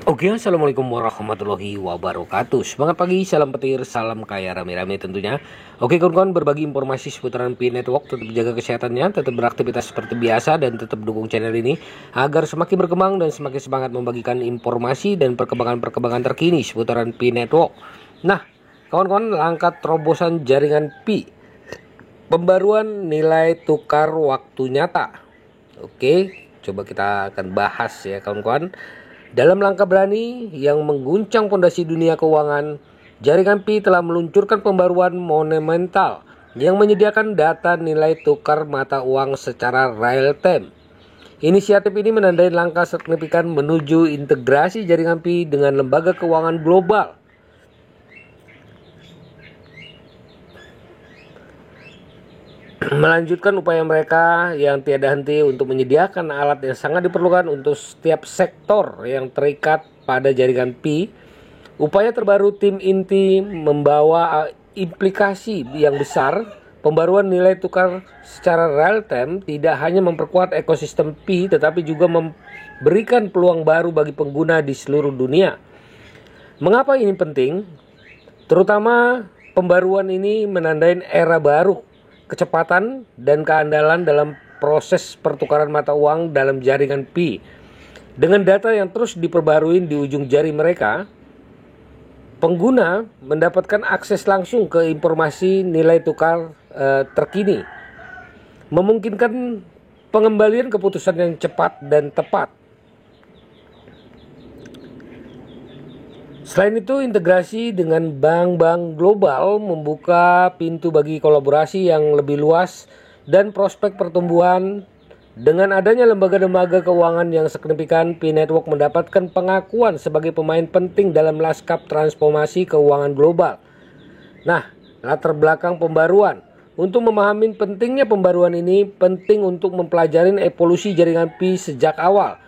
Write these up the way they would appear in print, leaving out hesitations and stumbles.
Oke, assalamualaikum warahmatullahi wabarakatuh. Semangat pagi, salam petir, salam kaya rame-rame tentunya. Oke kawan-kawan, berbagi informasi seputaran Pi Network. Tetap jaga kesehatannya, tetap beraktivitas seperti biasa, dan tetap dukung channel ini agar semakin berkembang dan semakin semangat membagikan informasi dan perkembangan-perkembangan terkini seputaran Pi Network. Nah kawan-kawan, langkah terobosan jaringan Pi, pembaruan nilai tukar waktu nyata. Oke, coba kita akan bahas ya kawan-kawan. Dalam langkah berani yang mengguncang fondasi dunia keuangan, jaringan Pi telah meluncurkan pembaruan monumental yang menyediakan data nilai tukar mata uang secara real time. Inisiatif ini menandai langkah signifikan menuju integrasi jaringan Pi dengan lembaga keuangan global. Melanjutkan upaya mereka yang tiada henti untuk menyediakan alat yang sangat diperlukan untuk setiap sektor yang terikat pada jaringan Pi. Upaya terbaru tim inti membawa implikasi yang besar. Pembaruan nilai tukar secara real time tidak hanya memperkuat ekosistem Pi, tetapi juga memberikan peluang baru bagi pengguna di seluruh dunia. Mengapa ini penting? Terutama pembaruan ini menandai era baru, kecepatan dan keandalan dalam proses pertukaran mata uang dalam jaringan Pi. Dengan data yang terus diperbarui di ujung jari mereka, pengguna mendapatkan akses langsung ke informasi nilai tukar terkini, memungkinkan pengembalian keputusan yang cepat dan tepat. Selain itu, integrasi dengan bank-bank global membuka pintu bagi kolaborasi yang lebih luas dan prospek pertumbuhan. Dengan adanya lembaga-lembaga keuangan yang signifikan, Pi Network mendapatkan pengakuan sebagai pemain penting dalam lanskap transformasi keuangan global. Nah, latar belakang pembaruan. Untuk memahami pentingnya pembaruan ini, penting untuk mempelajari evolusi jaringan Pi sejak awal.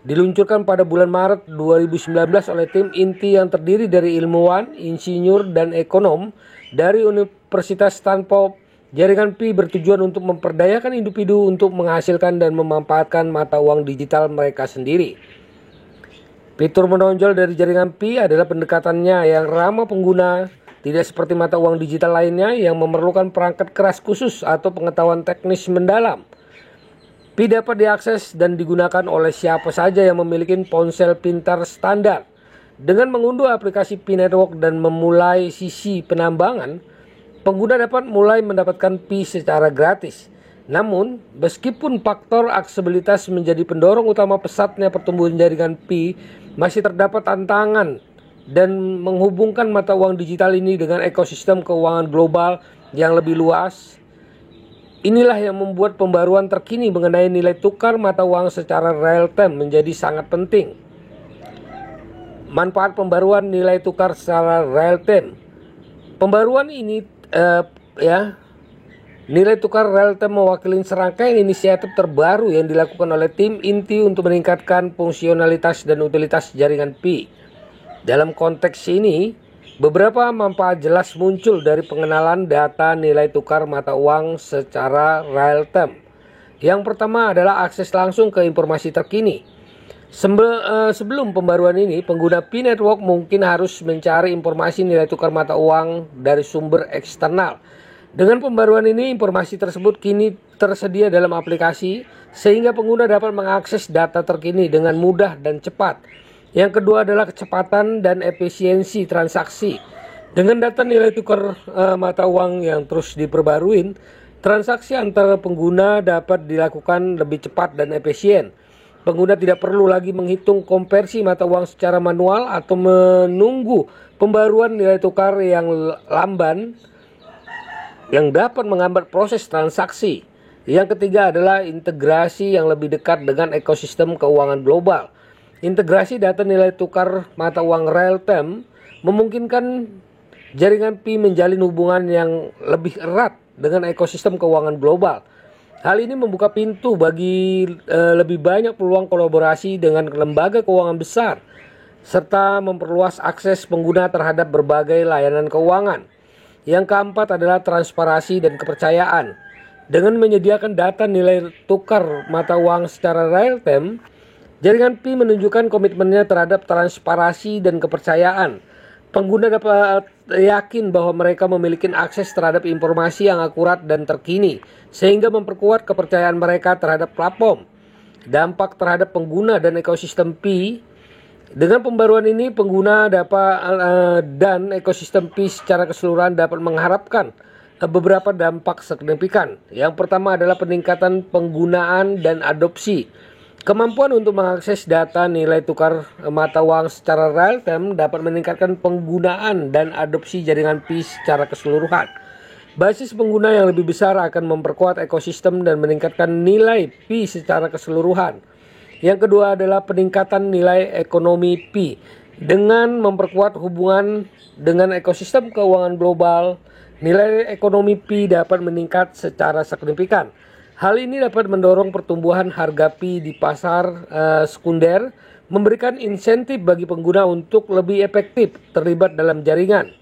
Diluncurkan pada bulan Maret 2019 oleh tim inti yang terdiri dari ilmuwan, insinyur, dan ekonom dari Universitas Stanford. Jaringan Pi bertujuan untuk memperdayakan individu untuk menghasilkan dan memanfaatkan mata uang digital mereka sendiri. Fitur menonjol dari jaringan Pi adalah pendekatannya yang ramah pengguna, tidak seperti mata uang digital lainnya yang memerlukan perangkat keras khusus atau pengetahuan teknis mendalam. Pi dapat diakses dan digunakan oleh siapa saja yang memiliki ponsel pintar standar. Dengan mengunduh aplikasi Pi Network dan memulai sisi penambangan, pengguna dapat mulai mendapatkan Pi secara gratis. Namun, meskipun faktor aksesibilitas menjadi pendorong utama pesatnya pertumbuhan jaringan Pi, masih terdapat tantangan dan menghubungkan mata uang digital ini dengan ekosistem keuangan global yang lebih luas. Inilah yang membuat pembaruan terkini mengenai nilai tukar mata uang secara real time menjadi sangat penting. Manfaat pembaruan nilai tukar secara real time. Pembaruan ini nilai tukar real time mewakili serangkaian inisiatif terbaru yang dilakukan oleh tim inti untuk meningkatkan fungsionalitas dan utilitas jaringan Pi. Dalam konteks ini, beberapa manfaat jelas muncul dari pengenalan data nilai tukar mata uang secara real time. Yang pertama adalah akses langsung ke informasi terkini. Sebelum pembaruan ini, pengguna Pi Network mungkin harus mencari informasi nilai tukar mata uang dari sumber eksternal. Dengan pembaruan ini, informasi tersebut kini tersedia dalam aplikasi, sehingga pengguna dapat mengakses data terkini dengan mudah dan cepat. Yang kedua adalah kecepatan dan efisiensi transaksi. Dengan data nilai tukar mata uang yang terus diperbarui, transaksi antara pengguna dapat dilakukan lebih cepat dan efisien. Pengguna tidak perlu lagi menghitung konversi mata uang secara manual atau menunggu pembaruan nilai tukar yang lamban yang dapat menghambat proses transaksi. Yang ketiga adalah integrasi yang lebih dekat dengan ekosistem keuangan global. Integrasi data nilai tukar mata uang real time memungkinkan jaringan Pi menjalin hubungan yang lebih erat dengan ekosistem keuangan global. Hal ini membuka pintu bagi lebih banyak peluang kolaborasi dengan lembaga keuangan besar, serta memperluas akses pengguna terhadap berbagai layanan keuangan. Yang keempat adalah transparansi dan kepercayaan. Dengan menyediakan data nilai tukar mata uang secara real time, Jaringan Pi menunjukkan komitmennya terhadap transparansi dan kepercayaan. Pengguna dapat yakin bahwa mereka memiliki akses terhadap informasi yang akurat dan terkini, sehingga memperkuat kepercayaan mereka terhadap platform. Dampak terhadap pengguna dan ekosistem Pi. Dengan pembaruan ini, pengguna dan ekosistem Pi secara keseluruhan dapat mengharapkan beberapa dampak signifikan. Yang pertama adalah peningkatan penggunaan dan adopsi. Kemampuan untuk mengakses data nilai tukar mata uang secara real time dapat meningkatkan penggunaan dan adopsi jaringan Pi secara keseluruhan. Basis pengguna yang lebih besar akan memperkuat ekosistem dan meningkatkan nilai Pi secara keseluruhan. Yang kedua adalah peningkatan nilai ekonomi Pi. Dengan memperkuat hubungan dengan ekosistem keuangan global, nilai ekonomi Pi dapat meningkat secara signifikan. Hal ini dapat mendorong pertumbuhan harga Pi di pasar sekunder, memberikan insentif bagi pengguna untuk lebih efektif terlibat dalam jaringan.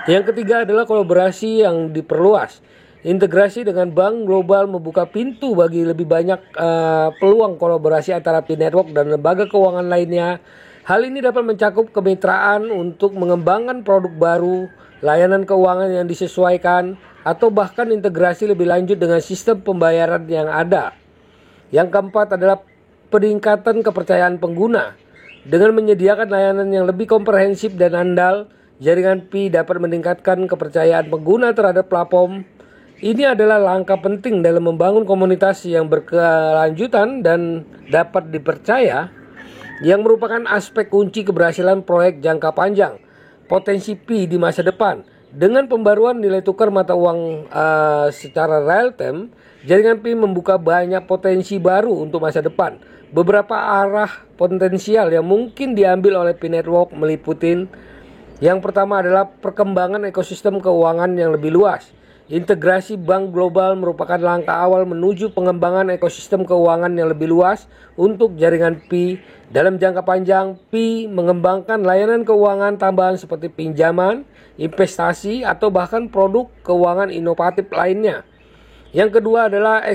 Yang ketiga adalah kolaborasi yang diperluas. Integrasi dengan bank global membuka pintu bagi lebih banyak peluang kolaborasi antara Pi Network dan lembaga keuangan lainnya. Hal ini dapat mencakup kemitraan untuk mengembangkan produk baru, layanan keuangan yang disesuaikan, atau bahkan integrasi lebih lanjut dengan sistem pembayaran yang ada. Yang keempat adalah peningkatan kepercayaan pengguna. Dengan menyediakan layanan yang lebih komprehensif dan andal, jaringan Pi dapat meningkatkan kepercayaan pengguna terhadap platform. Ini adalah langkah penting dalam membangun komunitas yang berkelanjutan dan dapat dipercaya, yang merupakan aspek kunci keberhasilan proyek jangka panjang. Potensi Pi di masa depan. Dengan pembaruan nilai tukar mata uang secara real time, jaringan Pi membuka banyak potensi baru untuk masa depan. Beberapa arah potensial yang mungkin diambil oleh Pi Network meliputi: yang pertama adalah perkembangan ekosistem keuangan yang lebih luas. Integrasi bank global merupakan langkah awal menuju pengembangan ekosistem keuangan yang lebih luas untuk jaringan Pi. Dalam jangka panjang, Pi mengembangkan layanan keuangan tambahan seperti pinjaman, investasi, atau bahkan produk keuangan inovatif lainnya. Yang kedua adalah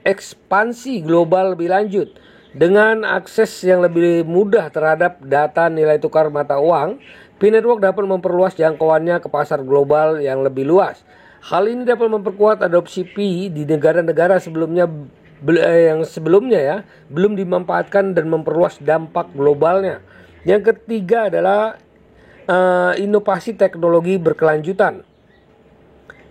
ekspansi global lebih lanjut. Dengan akses yang lebih mudah terhadap data nilai tukar mata uang, Pi Network dapat memperluas jangkauannya ke pasar global yang lebih luas. Hal ini dapat memperkuat adopsi Pi di negara-negara yang sebelumnya belum dimanfaatkan dan memperluas dampak globalnya. Yang ketiga adalah inovasi teknologi berkelanjutan.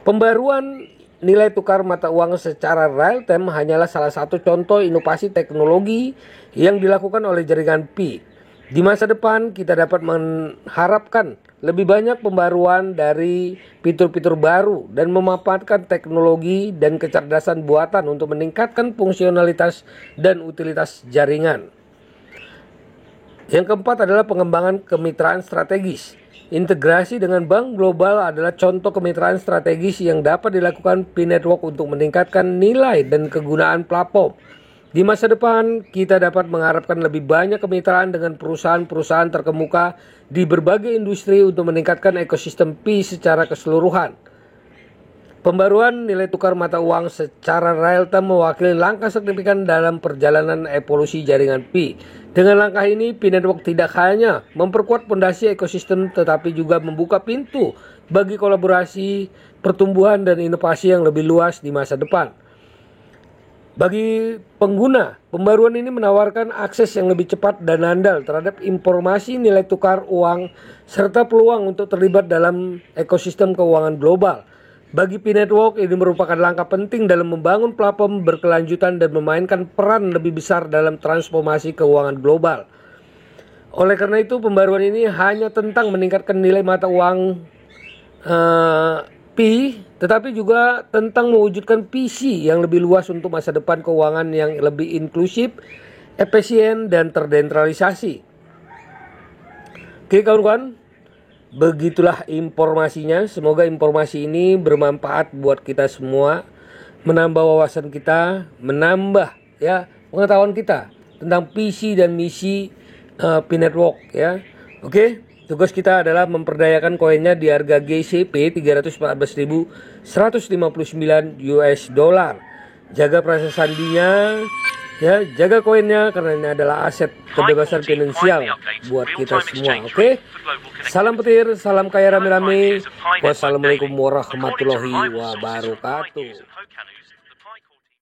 Pembaruan nilai tukar mata uang secara real time hanyalah salah satu contoh inovasi teknologi yang dilakukan oleh jaringan Pi. Di masa depan kita dapat mengharapkan lebih banyak pembaruan dari fitur-fitur baru dan memanfaatkan teknologi dan kecerdasan buatan untuk meningkatkan fungsionalitas dan utilitas jaringan. Yang keempat adalah pengembangan kemitraan strategis. Integrasi dengan bank global adalah contoh kemitraan strategis yang dapat dilakukan Pi Network untuk meningkatkan nilai dan kegunaan platform. Di masa depan, kita dapat mengharapkan lebih banyak kemitraan dengan perusahaan-perusahaan terkemuka di berbagai industri untuk meningkatkan ekosistem Pi secara keseluruhan. Pembaruan nilai tukar mata uang secara real time mewakili langkah signifikan dalam perjalanan evolusi jaringan Pi. Dengan langkah ini, Pi Network tidak hanya memperkuat fondasi ekosistem tetapi juga membuka pintu bagi kolaborasi, pertumbuhan, dan inovasi yang lebih luas di masa depan. Bagi pengguna, pembaruan ini menawarkan akses yang lebih cepat dan andal terhadap informasi nilai tukar uang serta peluang untuk terlibat dalam ekosistem keuangan global. Bagi Pi Network, ini merupakan langkah penting dalam membangun platform berkelanjutan dan memainkan peran lebih besar dalam transformasi keuangan global. Oleh karena itu, pembaruan ini hanya tentang meningkatkan nilai mata uang Pi, tetapi juga tentang mewujudkan visi yang lebih luas untuk masa depan keuangan yang lebih inklusif, efisien, dan terdesentralisasi. Oke kawan-kawan, begitulah informasinya. Semoga informasi ini bermanfaat buat kita semua, menambah wawasan kita, menambah pengetahuan kita tentang visi dan misi Pi Network ya. Oke. Tugas kita adalah memperdayakan koinnya di harga GCP 314.159 US dollar. Jaga proses sandinya Ya, jaga koinnya karena ini adalah aset kebebasan finansial buat kita semua. Oke? Salam petir, salam kaya rame-rame. Wassalamualaikum warahmatullahi wabarakatuh.